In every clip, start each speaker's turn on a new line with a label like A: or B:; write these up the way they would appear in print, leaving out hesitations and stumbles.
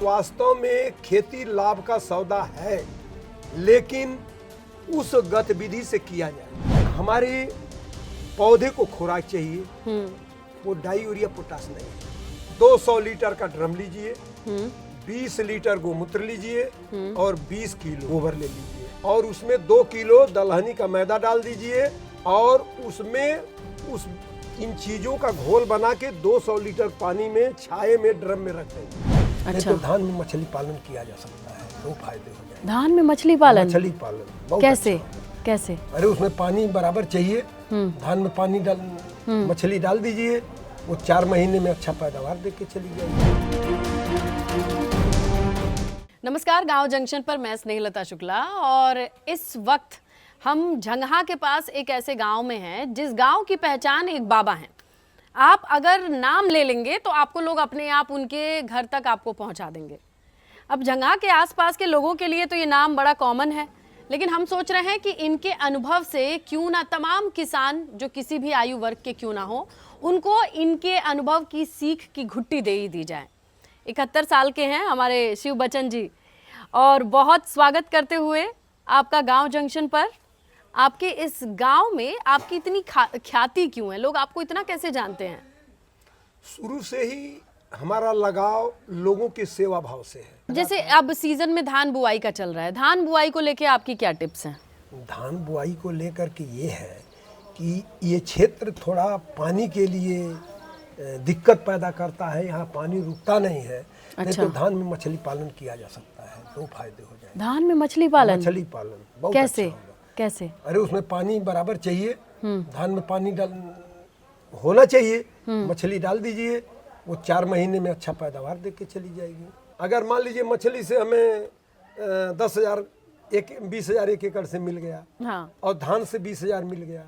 A: वास्तव में खेती लाभ का सौदा है, लेकिन उस गतिविधि से किया जाए। हमारे पौधे को खुराक चाहिए, वो डाई यूरिया पोटाश नहीं है। 200 लीटर का ड्रम लीजिए, 20 लीटर गोमूत्र लीजिए और 20 किलो गोबर ले लीजिए और उसमें 2 किलो दलहनी का मैदा डाल दीजिए और उसमें इन चीजों का घोल बना के 200 लीटर पानी में छाये में ड्रम में रख देंगे। अच्छा। तो धान में मछली पालन किया जा सकता है, 2 फायदे हो जाएंगे।
B: धान में मछली पालन
A: बहुत
B: कैसे
A: अच्छा
B: कैसे?
A: अरे उसमें पानी बराबर चाहिए, धान में पानी डाल मछली डाल दीजिए, वो 4 महीने में अच्छा पैदावार देके चली जाएगी।
B: नमस्कार, गांव जंक्शन पर मैं स्नेहलता शुक्ला और इस वक्त हम झंगहा के पास एक ऐसे गांव में हैं जिस गांव की पहचान एक बाबा हैं। आप अगर नाम ले लेंगे तो आपको लोग अपने आप उनके घर तक आपको पहुंचा देंगे। अब झंगहा के आसपास के लोगों के लिए तो ये नाम बड़ा कॉमन है, लेकिन हम सोच रहे हैं कि इनके अनुभव से क्यों ना तमाम किसान जो किसी भी आयु वर्ग के क्यों ना हो, उनको इनके अनुभव की सीख की घुट्टी दे ही दी जाए। 71 साल के हैं हमारे शिव बच्चन जी और बहुत स्वागत करते हुए आपका गांव जंक्शन पर। आपके इस गांव में आपकी इतनी ख्याति क्यों है, लोग आपको इतना कैसे जानते हैं?
A: शुरू से ही हमारा लगाव लोगों के सेवा भाव से है।
B: जैसे अब सीजन में धान बुआई का चल रहा है, धान बुआई को लेके आपकी क्या टिप्स हैं?
A: धान बुआई को लेकर के ये है कि ये क्षेत्र थोड़ा पानी के लिए दिक्कत पैदा करता है, यहाँ पानी रुकता नहीं है। अच्छा। नहीं तो धान में मछली पालन किया जा सकता है, 2 फायदे हो जाएंगे।
B: धान में मछली पालन
A: बहुत
B: कैसे
A: अच्छा होगा।
B: कैसे?
A: अरे उसमें पानी बराबर चाहिए, धान में पानी डाल होना चाहिए, मछली डाल दीजिए, वो 4 महीने में अच्छा पैदावार देके चली जाएगी। अगर मान लीजिए मछली से हमें 10,000 20,000 एक एकड़ से मिल गया, हाँ। और धान से 20,000 मिल गया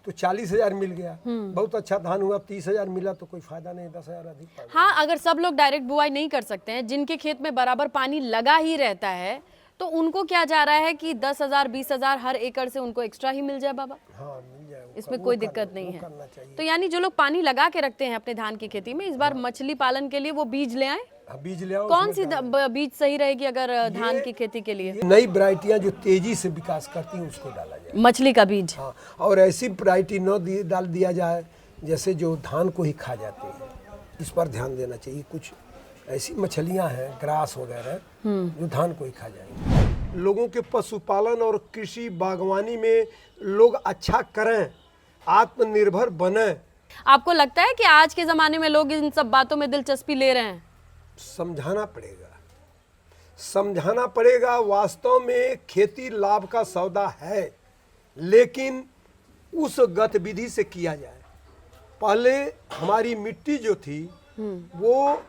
A: तो 40,000 मिल गया, बहुत अच्छा धान हुआ। 30,000 मिला तो कोई फायदा नहीं, 10,000 अधिक।
B: हाँ, अगर सब लोग डायरेक्ट बुआई नहीं कर सकते हैं, जिनके खेत में बराबर पानी लगा ही रहता है, तो उनको क्या जा रहा है कि 10,000 20,000 हर एकड़ से उनको एक्स्ट्रा ही मिल जाए बाबा।
A: हाँ, मिल जाए,
B: इसमें कोई दिक्कत नहीं है। तो यानी जो लोग पानी लगा के रखते हैं अपने धान की खेती में, इस बार मछली पालन के लिए वो बीज ले आए।
A: बीज ले आओ।
B: कौन सी बीज सही रहेगी अगर धान की खेती के लिए?
A: नई वैरायटियां जो तेजी से विकास करती हैं उसको डाला जाए,
B: मछली का बीज।
A: हाँ, और ऐसी वैरायटी न डाल दिया जाए जैसे जो धान को ही खा जाती है, इस पर ध्यान देना चाहिए। कुछ ऐसी मछलियां हैं, ग्रास वगैरह, जो धान को ही खा जाएंगी। लोगों के पशुपालन और कृषि बागवानी में लोग अच्छा करें, आत्मनिर्भर बने।
B: आपको लगता है कि आज के जमाने में लोग इन सब बातों में दिलचस्पी ले रहे हैं?
A: समझाना पड़ेगा। वास्तव में खेती लाभ का सौदा है, लेकिन उस गतिविधि से किया जाए। पहले हमारी मिट्टी जो थी वो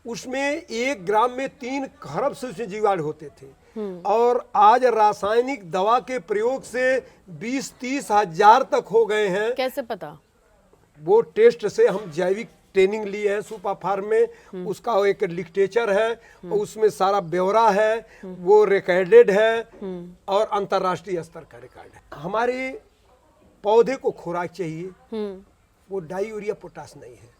A: उसमें 1 ग्राम में 3 खरब से उसमें जीवाणु होते थे, और आज रासायनिक दवा के प्रयोग से 20-30 हजार तक हो गए हैं।
B: कैसे पता? वो
A: टेस्ट से हम जैविक ट्रेनिंग लिए है सुपा फार्म में, उसका एक लिटरेचर है और उसमें सारा ब्यौरा है, वो रिकॉर्डेड है और अंतर्राष्ट्रीय स्तर का रिकॉर्ड है। हमारे पौधे को खुराक चाहिए, वो डाई यूरिया पोटाश नहीं है,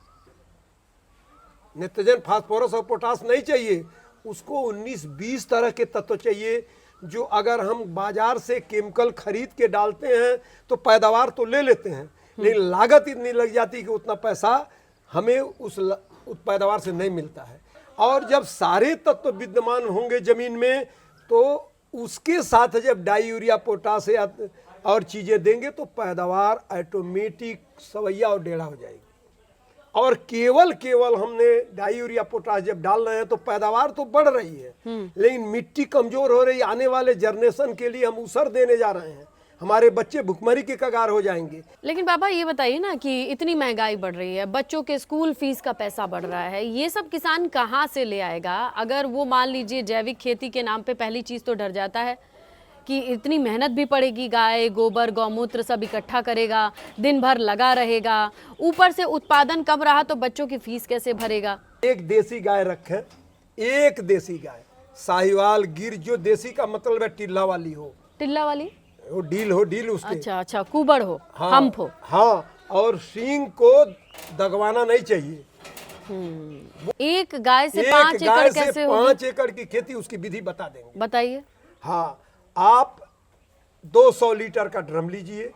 A: नाइट्रोजन फास्फोरस और पोटाश नहीं चाहिए, उसको 19-20 तरह के तत्व चाहिए, जो अगर हम बाजार से केमिकल खरीद के डालते हैं तो पैदावार तो ले लेते हैं, लेकिन लागत इतनी लग जाती है कि उतना पैसा हमें उस पैदावार से नहीं मिलता है। और जब सारे तत्व विद्यमान होंगे जमीन में तो उसके साथ जब डाई यूरिया पोटाश और चीजें देंगे तो पैदावार ऑटोमेटिक सवैया और डेढ़ा हो जाएगी। और केवल हमने डाई यूरिया पोटाश जब डाल रहे हैं तो पैदावार तो बढ़ रही है, लेकिन मिट्टी कमजोर हो रही है। आने वाले जनरेशन के लिए हम उसर देने जा रहे हैं, हमारे बच्चे भुखमरी के कगार हो जाएंगे।
B: लेकिन बाबा ये बताइए ना कि इतनी महंगाई बढ़ रही है, बच्चों के स्कूल फीस का पैसा बढ़ रहा है, ये सब किसान कहाँ से ले आएगा? अगर वो मान लीजिए जैविक खेती के नाम पे पहली चीज तो डर जाता है कि इतनी मेहनत भी पड़ेगी, गाय गोबर गौमूत्र सब इकट्ठा करेगा, दिन भर लगा रहेगा, ऊपर से उत्पादन कम रहा तो बच्चों की फीस कैसे भरेगा?
A: एक देसी गाय रखें, एक देसी गाय, साहिवाल गिर, जो देसी का मतलब है टिल्ला वाली हो।
B: टिल्ला वाली
A: वो डील उसके।
B: अच्छा, कुबड़ हो,
A: हाँ,
B: हम्प हो।
A: हाँ, और सींग को दगवाना नहीं चाहिए,
B: एक गाय से
A: एक
B: 5
A: गाय
B: एकड़
A: से
B: कैसे होगी?
A: 5 एकड़ की खेती, उसकी विधि बता देंगे।
B: बताइए।
A: हाँ, आप 200 लीटर का ड्रम लीजिए,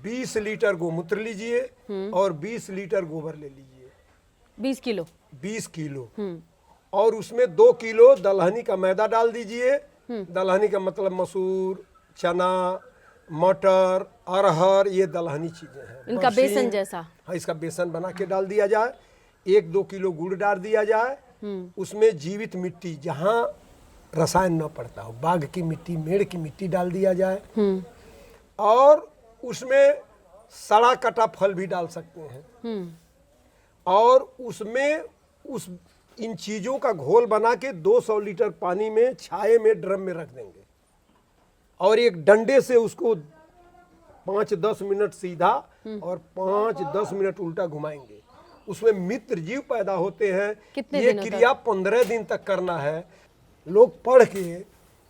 A: 20 लीटर गोमूत्र लीजिए और 20 लीटर गोबर ले लीजिए।
B: 20 किलो।
A: 20 किलो और उसमें 2 किलो दलहनी का मैदा डाल दीजिए। दलहनी का मतलब मसूर, चना, मटर, अरहर, ये दलहनी चीजें हैं।
B: इनका
A: बरसीन,
B: बेसन जैसा।
A: हाँ, इसका बेसन बना के डाल दिया जाए। 1-2 किलो गुड़ डाल दिया जाए। उसमें जीवित मिट्टी, जहाँ रसायन न पड़ता हो, बाग की मिट्टी, मेड़ की मिट्टी डाल दिया जाए। और उसमें सड़ा कटा फल भी डाल सकते हैं। और उसमें इन चीजों का घोल बना के 200 लीटर पानी में छाये में ड्रम में रख देंगे और एक डंडे से उसको 5-10 मिनट सीधा और 5-10 मिनट उल्टा घुमाएंगे। उसमें मित्र जीव पैदा होते हैं।
B: कितने
A: ये
B: दिनों
A: क्रिया 15 दिन तक करना है। लोग पढ़ के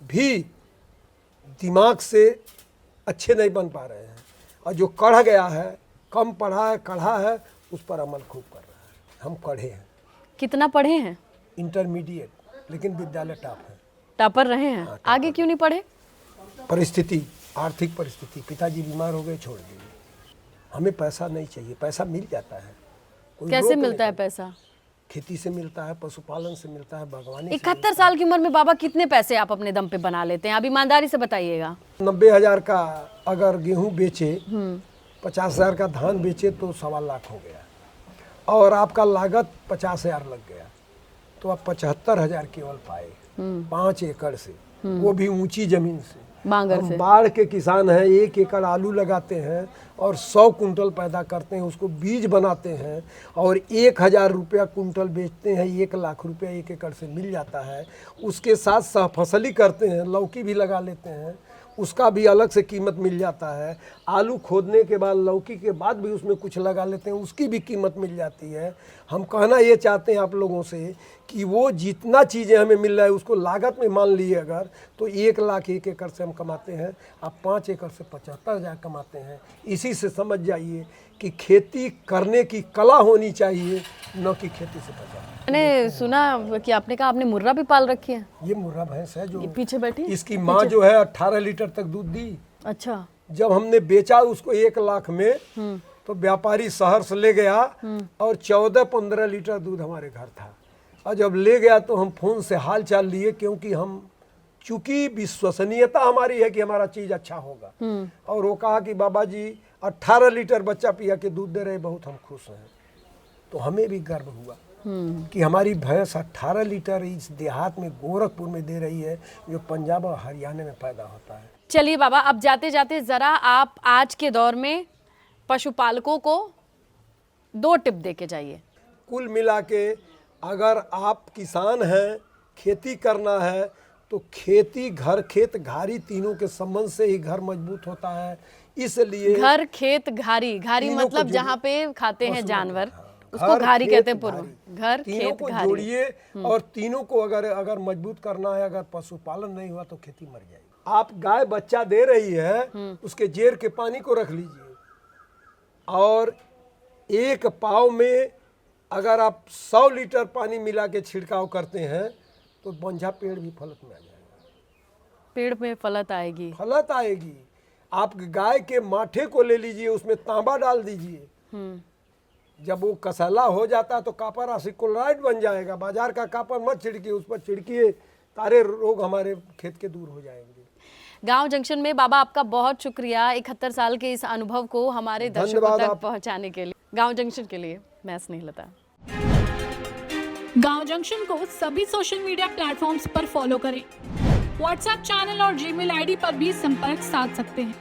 A: भी दिमाग से अच्छे नहीं बन पा रहे हैं और जो कढ़ गया है, कम पढ़ा है, कढ़ा है, उस पर अमल खूब कर रहा है। हम कढ़े हैं।
B: कितना पढ़े हैं?
A: इंटरमीडिएट, लेकिन विद्यालय टॉप है।
B: टॉपर रहे हैं। आगे क्यों नहीं पढ़े?
A: परिस्थिति, आर्थिक परिस्थिति, पिताजी बीमार हो गए, छोड़ दिए। हमें पैसा नहीं चाहिए, पैसा मिल जाता है। कोई
B: कैसे
A: रोक
B: मिलता है
A: नहीं।
B: पैसा?
A: खेती से मिलता है, पशुपालन से मिलता है, बागवानी से
B: 71 साल की उम्र में बाबा कितने पैसे आप अपने दम पे बना लेते हैं? आप ईमानदारी से बताइएगा।
A: 90,000 का अगर गेहूं बेचे, 50,000 का धान बेचे तो 1.25 लाख हो गया और आपका लागत 50,000 लग गया तो आप 75,000 केवल पाए 5 एकड़ से, वो भी ऊंची जमीन से।
B: बांगर
A: हम
B: से।
A: बाढ़ के किसान हैं, 1 एकड़ आलू लगाते हैं और 100 कुंटल पैदा करते हैं, उसको बीज बनाते हैं और 1,000 रुपया कुंटल बेचते हैं। 1 लाख रुपया 1 एकड़ से मिल जाता है। उसके साथ सहफसली करते हैं, लौकी भी लगा लेते हैं, उसका भी अलग से कीमत मिल जाता है। आलू खोदने के बाद, लौकी के बाद भी उसमें कुछ लगा लेते हैं, उसकी भी कीमत मिल जाती है। हम कहना ये चाहते हैं आप लोगों से कि वो जितना चीज़ें हमें मिल रहा है उसको लागत में मान लिए अगर, तो 1 लाख 1 एकड़ से हम कमाते हैं, आप 5 एकड़ से 75,000 कमाते हैं। इसी से समझ जाइए कि खेती करने की कला होनी चाहिए, न कि खेती से पैसा।
B: मैंने सुना कि आपने कहा आपने मुर्रा भी पाल रखी है।
A: ये मुर्रा भैंस है जो
B: पीछे बैठी।
A: इसकी माँ जो है 18 लीटर तक दूध दी।
B: अच्छा।
A: जब हमने बेचा उसको 1 लाख में तो व्यापारी शहर से ले गया और 14-15 लीटर दूध हमारे घर था। और जब ले गया तो हम फोन से हाल चाल लिए, क्योंकि हम चूंकि विश्वसनीयता हमारी है कि हमारा चीज अच्छा होगा। और वो कहा कि बाबा जी 18 लीटर बच्चा पिया के दूध दे रहे, बहुत हम खुश हैं। तो हमें भी गर्व हुआ कि हमारी भैंस 18 लीटर इस देहात में गोरखपुर में दे रही है, जो पंजाब और हरियाणा में पैदा होता है।
B: चलिए बाबा, अब जाते जाते जरा आप आज के दौर में पशुपालकों को 2 टिप दे के जाइए।
A: कुल मिला के अगर आप किसान हैं, खेती करना है तो खेती, घर, खेत, घारी तीनों के संबंध से ही घर मजबूत होता है। इसलिए
B: घर, खेत, घारी। घारी
A: तीनों को
B: मतलब जहाँ पे खाते हैं
A: पशु,
B: जानवर,
A: हाँ।
B: उसको
A: घर,
B: घारी
A: खेत,
B: कहते हैं। पूर्व
A: घारी।
B: घर,
A: तीनों
B: खेत,
A: को
B: घारी।
A: जोड़िए और तीनों को अगर मजबूत करना है, अगर पशुपालन नहीं हुआ तो खेती मर जाएगी। आप गाय बच्चा दे रही है, उसके जेर के पानी को रख लीजिए और 1 पाव में अगर आप 100 लीटर पानी मिला के छिड़काव करते हैं तो बंझा पेड़ भी फलत में आ जाएगा।
B: पेड़ में फलत आएगी।
A: फलत आएगी। आप गाय के माठे को ले लीजिए, उसमें तांबा डाल दीजिए। जब वो कसैला हो जाता है तो कॉपर ऑक्सीक्लोराइड बन जाएगा। बाजार का कॉपर मत छिड़किए, उस पर छिड़किए, सारे रोग हमारे खेत के दूर हो जाएंगे।
B: गांव जंक्शन में बाबा आपका बहुत शुक्रिया 71 साल के इस अनुभव को हमारे दर्शकों तक पहुंचाने के लिए। गांव जंक्शन के लिए मैं स्नेहलता।
C: गांव जंक्शन को सभी सोशल मीडिया प्लेटफॉर्म्स पर फॉलो करें। व्हाट्सएप चैनल और जीमेल आईडी पर भी संपर्क साध सकते हैं।